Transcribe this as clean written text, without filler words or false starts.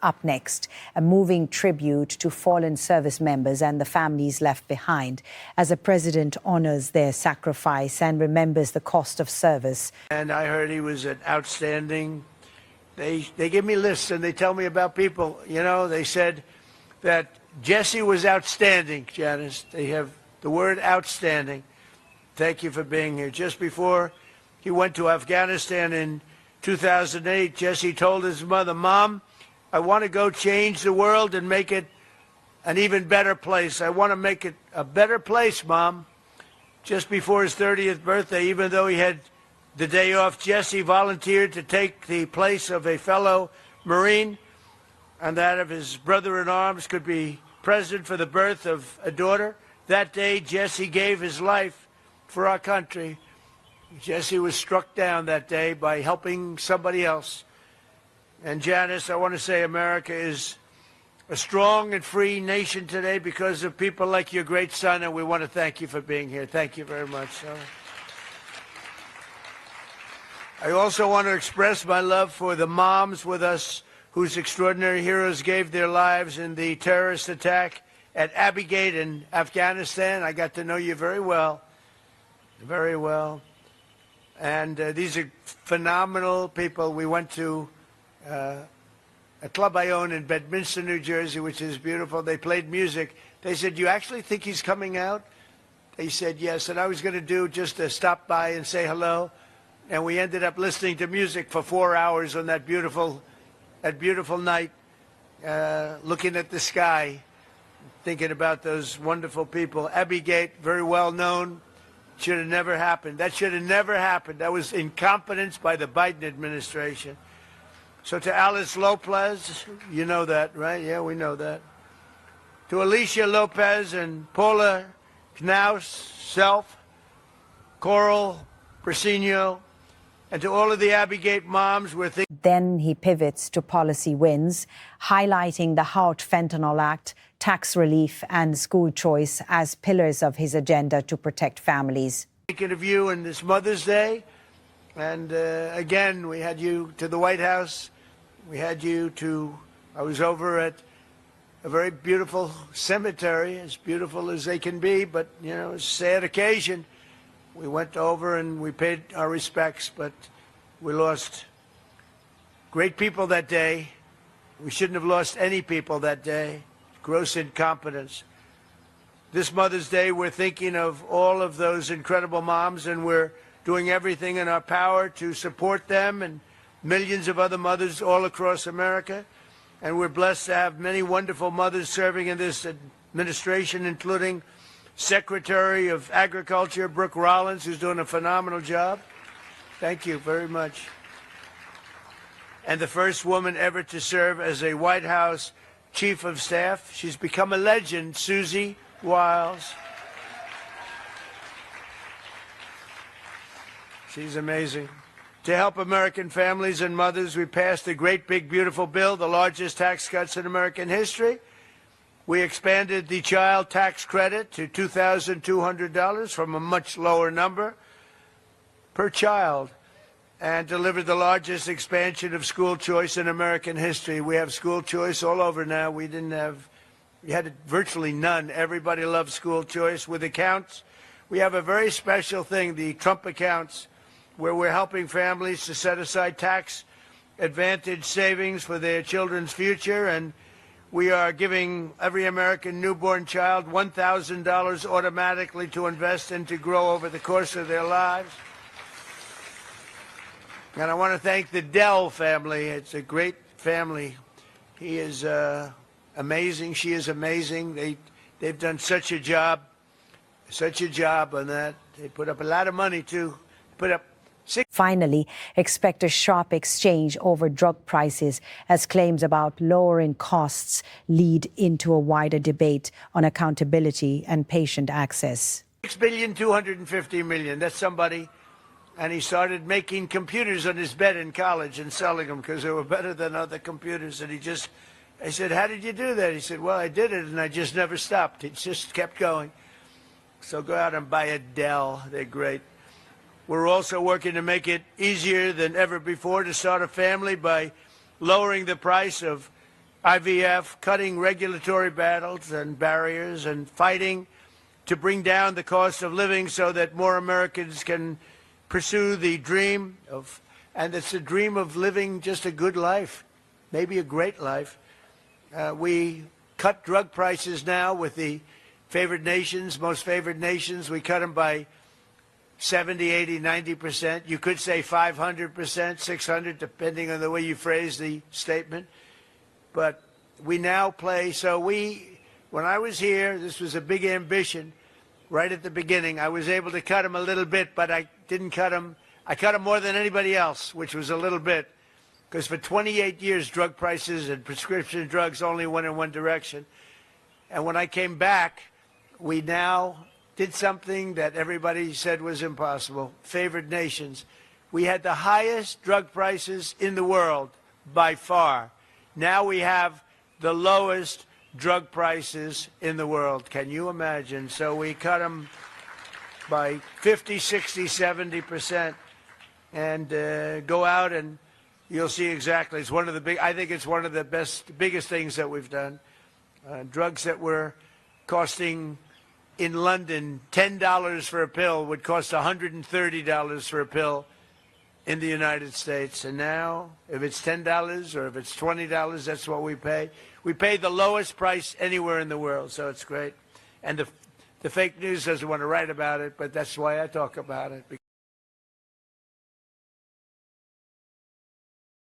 Up next, a moving tribute to fallen service members and the families left behind as the president honors their sacrifice and remembers the cost of service. And I heard he was an outstanding. They give me lists and they tell me about people. You know, they said that Jesse was outstanding, Janice. They have the word outstanding. Thank you for being here. Just before he went to Afghanistan in 2008, Jesse told his mother, "Mom, I want to go change the world and make it an even better place. I want to make it a better place, Mom." Just before his 30th birthday, even though he had the day off, Jesse volunteered to take the place of a fellow Marine and that of his brother-in-arms could be present for the birth of a daughter. That day, Jesse gave his life for our country. Jesse was struck down that day by helping somebody else. And Janice, I want to say America is a strong and free nation today because of people like your great son, and we want to thank you for being here. Thank you very much. I also want to express my love for the moms with us whose extraordinary heroes gave their lives in the terrorist attack at Abbey Gate in Afghanistan. I got to know you very well, very well. And these are phenomenal people. We went to a club I own in Bedminster, New Jersey, which is beautiful. They played music. They said, "Do you actually think he's coming out?" They said, "Yes." And I was going to do just to stop by and say hello. And we ended up listening to music for 4 hours on that beautiful night, looking at the sky, thinking about those wonderful people. Abbey Gate, very well known. Should have never happened. That should have never happened. That was incompetence by the Biden administration. So to Alice Lopez, you know that, right? Yeah, we know that. To Alicia Lopez and Paula Knaus, Self, Coral Persino, and to all of the Abbey Gate moms, we're thinking. Then he pivots to policy wins, highlighting the HALT Fentanyl Act, tax relief and school choice as pillars of his agenda to protect families. Thinking of you on this Mother's Day. And again, we had you to the White House. We had you to, I was over at a very beautiful cemetery, as beautiful as they can be, but, you know, it's a sad occasion. We went over and we paid our respects, but we lost great people that day. We shouldn't have lost any people that day. Gross incompetence. This Mother's Day, we're thinking of all of those incredible moms, and we're doing everything in our power to support them and millions of other mothers all across America. And we're blessed to have many wonderful mothers serving in this administration, including Secretary of Agriculture, Brooke Rollins, who's doing a phenomenal job. Thank you very much. And the first woman ever to serve as a White House Chief of Staff. She's become a legend, Susie Wiles. She's amazing. To help American families and mothers, we passed a great, big, beautiful bill, the largest tax cuts in American history. We expanded the child tax credit to $2,200 from a much lower number per child, and delivered the largest expansion of school choice in American history. We have school choice all over now. We had virtually none. Everybody loves school choice. With accounts, we have a very special thing, the Trump accounts, where we're helping families to set aside tax advantage savings for their children's future, and we are giving every American newborn child $1,000 automatically to invest and to grow over the course of their lives. And I want to thank the Dell family. It's a great family. He is amazing. She is amazing. They've done such a job on that. They put up a lot of money, too. Put up Finally, expect a sharp exchange over drug prices as claims about lowering costs lead into a wider debate on accountability and patient access. $6,250,000,000. That's somebody. And he started making computers on his bed in college and selling them because they were better than other computers. And I said, "How did you do that?" He said, "Well, I did it and I just never stopped. It just kept going." So go out and buy a Dell. They're great. We're also working to make it easier than ever before to start a family by lowering the price of IVF, cutting regulatory battles and barriers, and fighting to bring down the cost of living so that more Americans can pursue the dream of, and it's a dream of living just a good life, maybe a great life. We cut drug prices now with the favored nations, most favored nations. We cut them by 70, 80, 90%. You could say 500%, 600, depending on the way you phrase the statement. But we now play, when I was here, this was a big ambition. Right at the beginning, I was able to cut them a little bit, but I didn't cut them. I cut them more than anybody else, which was a little bit, because for 28 years, drug prices and prescription drugs only went in one direction. And when I came back, we now did something that everybody said was impossible, favored nations. We had the highest drug prices in the world by far. Now we have the lowest drug prices in the world. Can you imagine? So we cut them by 50, 60, 70%, and go out and you'll see exactly. It's one of the I think it's one of the biggest things that we've done. Drugs that were costing in London $10 for a pill would cost $130 for a pill in the United States. And now, if it's $10 or if it's $20, that's what we pay. We pay the lowest price anywhere in the world, so it's great. And the fake news doesn't want to write about it, but that's why I talk about it.